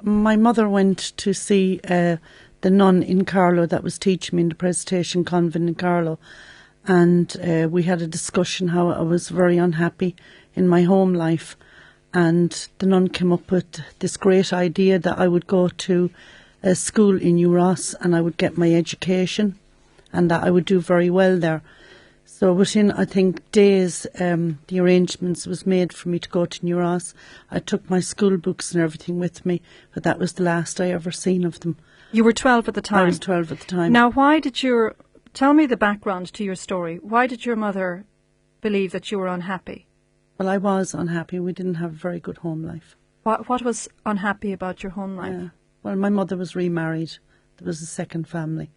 my mother went to see the nun in Carlow that was teaching me in the Presentation Convent in Carlow, and we had a discussion how I was very unhappy in my home life, and the nun came up with this great idea that I would go to a school in New Ross and I would get my education and that I would do very well there. So within, I think, days, the arrangements was made for me to go to New Ross. I took my school books and everything with me, but that was the last I ever seen of them. You were 12 at the time? I was 12 at the time. Now, tell me the background to your story. Why did your mother believe that you were unhappy? Well, I was unhappy. We didn't have a very good home life. What was unhappy about your home life? Well, my mother was remarried. There was a second family.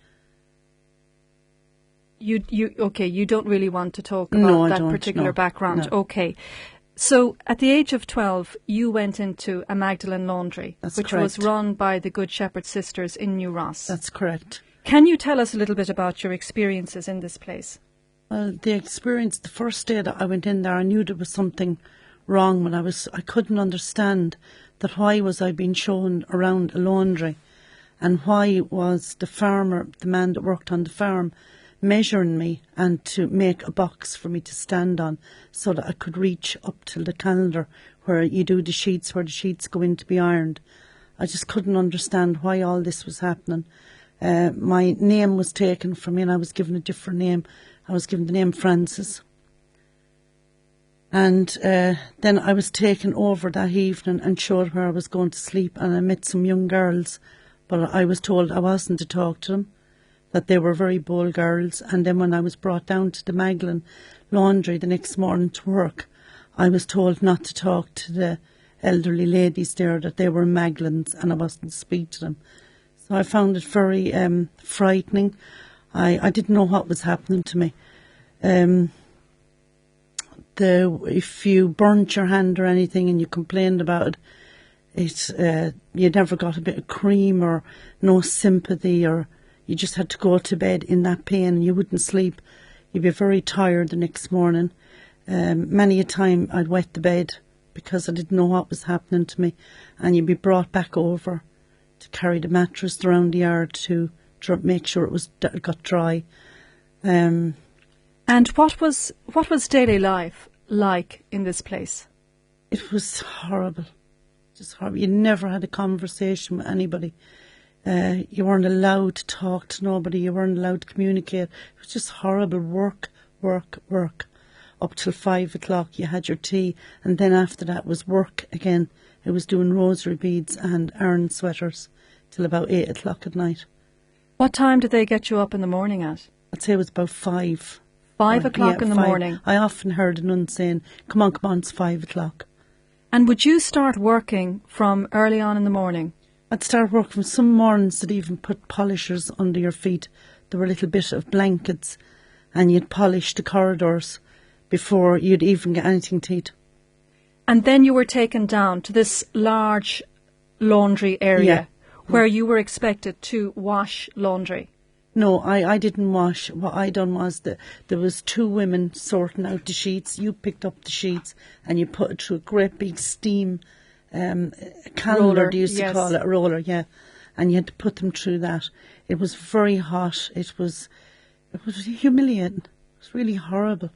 You don't really want to talk about that particular background. No. Okay. So at the age of 12, you went into a Magdalene Laundry, which was run by the Good Shepherd Sisters in New Ross. That's correct. Can you tell us a little bit about your experiences in this place? Well, the experience, the first day that I went in there, I knew there was something wrong when I couldn't understand that why was I being shown around a laundry, and why was the farmer, the man that worked on the farm, measuring me and to make a box for me to stand on so that I could reach up to the calendar where you do the sheets, where the sheets go in to be ironed. I just couldn't understand why all this was happening. My name was taken from me and I was given a different name. I was given the name Francis. And then I was taken over that evening and showed where I was going to sleep, and I met some young girls, but I was told I wasn't to talk to them, that they were very bold girls. And then when I was brought down to the Magdalene Laundry the next morning to work, I was told not to talk to the elderly ladies there, that they were Magdalenes and I wasn't to speak to them. So I found it very frightening. I didn't know what was happening to me. If you burnt your hand or anything and you complained about it, you never got a bit of cream or no sympathy, or you just had to go to bed in that pain and you wouldn't sleep. You'd be very tired the next morning. Many a time I'd wet the bed because I didn't know what was happening to me, and you'd be brought back over to carry the mattress around the yard to make sure it got dry. And what was daily life like in this place? It was horrible. Just horrible. You never had a conversation with anybody. You weren't allowed to talk to nobody. You weren't allowed to communicate. It was just horrible. Work. Up till 5 o'clock you had your tea, and then after that was work again. It was doing rosary beads and iron sweaters till about 8 o'clock at night. What time did they get you up in the morning at? I'd say it was about 5. 5 o'clock in the 5. morning? I often heard a nun saying, come on, it's 5 o'clock. And would you start working from early on in the morning? I'd start working. Some mornings they'd even put polishers under your feet. There were a little bit of blankets, and you'd polish the corridors before you'd even get anything to eat. And then you were taken down to this large laundry area where you were expected to wash laundry. No, I didn't wash. What I done was that there was 2 women sorting out the sheets. You picked up the sheets and you put it through a great big steam calendar, they used to call it, a roller, and you had to put them through that. It was very hot. It was humiliating. It was really horrible.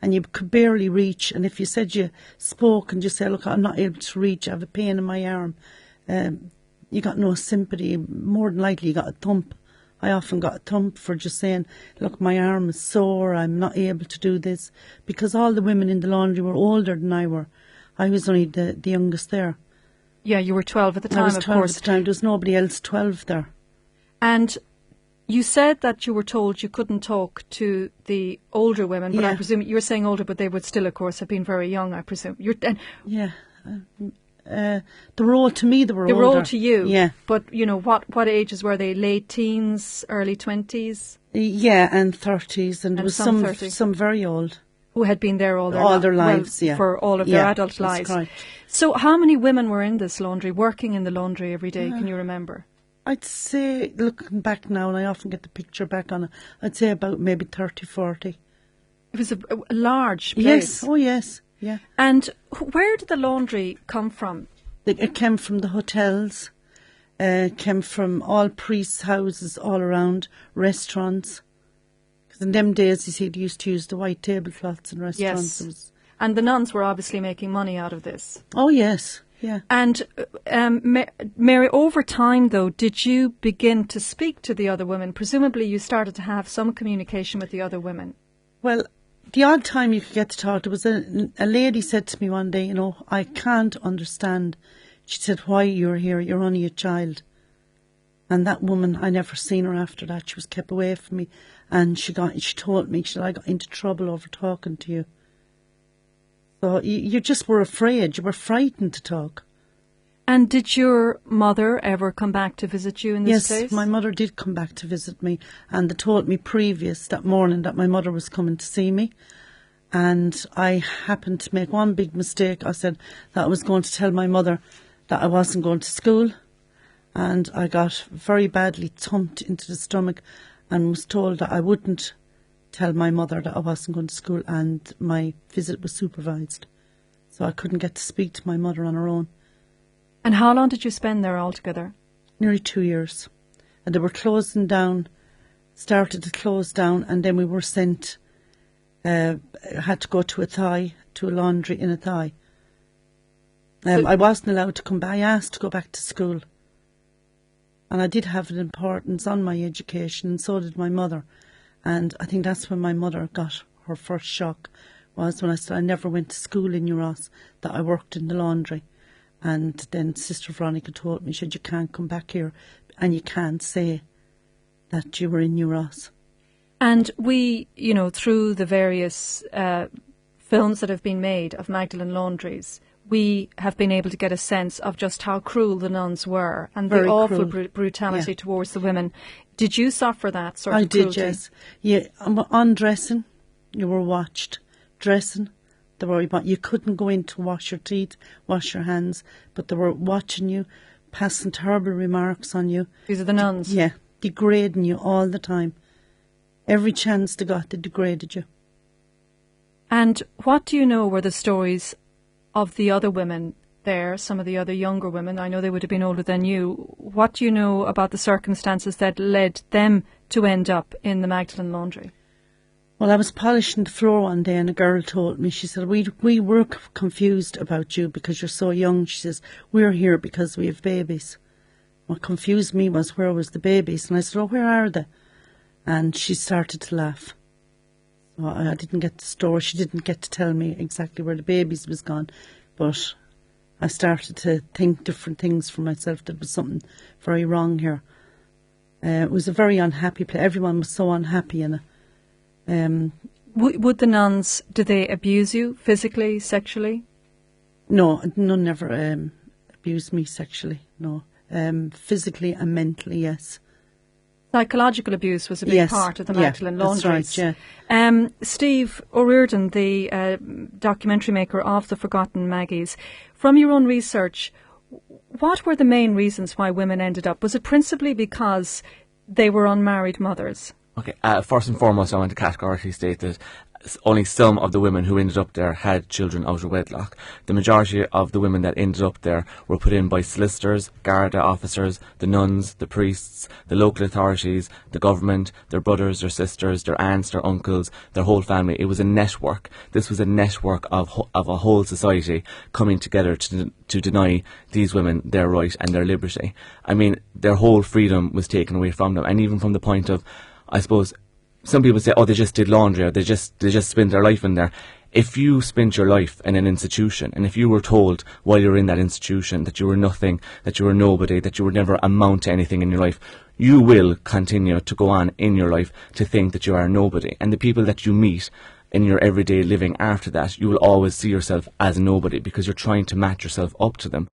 And you could barely reach. And if you said you spoke and just said, look, I'm not able to reach, I have a pain in my arm, you got no sympathy. More than likely you got a thump. I often got a thump for just saying, look, my arm is sore, I'm not able to do this. Because all the women in the laundry were older than I were. I was only the youngest there. Yeah, you were 12 at the time, I was 12 of course. at the time. There was nobody else 12 there. And you said that you were told you couldn't talk to the older women, but I presume you were saying older, but they would still, of course, have been very young, I presume. They were old to me. They were older. They were old to you. Yeah. But you know what ages were they? Late teens, early 20s? Yeah, and 30s, and there was some 30s. Some very old who had been there all their lives. For all of their adult lives. Correct. So, how many women were in this laundry, working in the laundry every day? Can you remember? I'd say, looking back now, and I often get the picture back on it, I'd say about maybe 30, 40. It was a large place. Yes, oh yes, yeah. And where did the laundry come from? It came from the hotels. came from all priests' houses all around, restaurants. Because in them days, you see, they used to use the white tablecloths in restaurants. Yes. And the nuns were obviously making money out of this. Oh, yes. Yeah. And Mary, over time, though, did you begin to speak to the other women? Presumably you started to have some communication with the other women. Well, the odd time you could get to talk, there was a lady said to me one day, I can't understand. She said, why you're here, you're only a child. And that woman, I never seen her after that. She was kept away from me. And she told me, she said, I got into trouble over talking to you. So you just were afraid, you were frightened to talk. And did your mother ever come back to visit you in this place? Yes, my mother did come back to visit me, and they told me previous that morning that my mother was coming to see me. And I happened to make one big mistake. I said that I was going to tell my mother that I wasn't going to school, and I got very badly thumped into the stomach and was told that I wouldn't tell my mother that I wasn't going to school, and my visit was supervised. So I couldn't get to speak to my mother on her own. And how long did you spend there altogether? Nearly 2 years. And they were closing down, started to close down, and then we were sent, had to go to a laundry in a thigh. I wasn't allowed to come back. I asked to go back to school. And I did have an importance on my education, and so did my mother. And I think that's when my mother got her first shock, was when I said I never went to school in Ross, that I worked in the laundry. And then Sister Veronica told me, she said, you can't come back here and you can't say that you were in Ross. And we, through the various films that have been made of Magdalene Laundries, we have been able to get a sense of just how cruel the nuns were and the awful brutality towards the women. Did you suffer that sort of cruelty? I did, yes. Yeah, undressing, you were watched. Dressing, they were, you couldn't go in to wash your teeth, wash your hands, but they were watching you, passing terrible remarks on you. These are the nuns? Yeah, degrading you all the time. Every chance they got, they degraded you. And what do you know were the stories of the other women there, some of the other younger women? I know they would have been older than you. What do you know about the circumstances that led them to end up in the Magdalene Laundry? Well, I was polishing the floor one day and a girl told me, she said, we were confused about you because you're so young. She says, we're here because we have babies. What confused me was, where was the babies? And I said, where are they? And she started to laugh. So I didn't get the story. She didn't get to tell me exactly where the babies was gone. But I started to think different things for myself. There was something very wrong here. It was a very unhappy place. Everyone was so unhappy in it. Would the nuns, did they abuse you physically, sexually? No, none never abused me sexually, no. Physically and mentally, yes. Psychological abuse was a big part of the Magdalene Laundries. That's right, yeah. Steve O'Riordan, the documentary maker of the Forgotten Maggies, from your own research, what were the main reasons why women ended up? Was it principally because they were unmarried mothers? Okay, first and foremost, I want to categorically state that only some of the women who ended up there had children out of wedlock. The majority of the women that ended up there were put in by solicitors, Garda officers, the nuns, the priests, the local authorities, the government, their brothers, their sisters, their aunts, their uncles, their whole family. It was a network. This was a network of a whole society coming together to deny these women their right and their liberty. I mean, their whole freedom was taken away from them, and even from the point of, I suppose, some people say, oh, they just did laundry, or they just spent their life in there. If you spent your life in an institution, and if you were told while you were in that institution that you were nothing, that you were nobody, that you would never amount to anything in your life, you will continue to go on in your life to think that you are nobody. And the people that you meet in your everyday living after that, you will always see yourself as nobody because you're trying to match yourself up to them.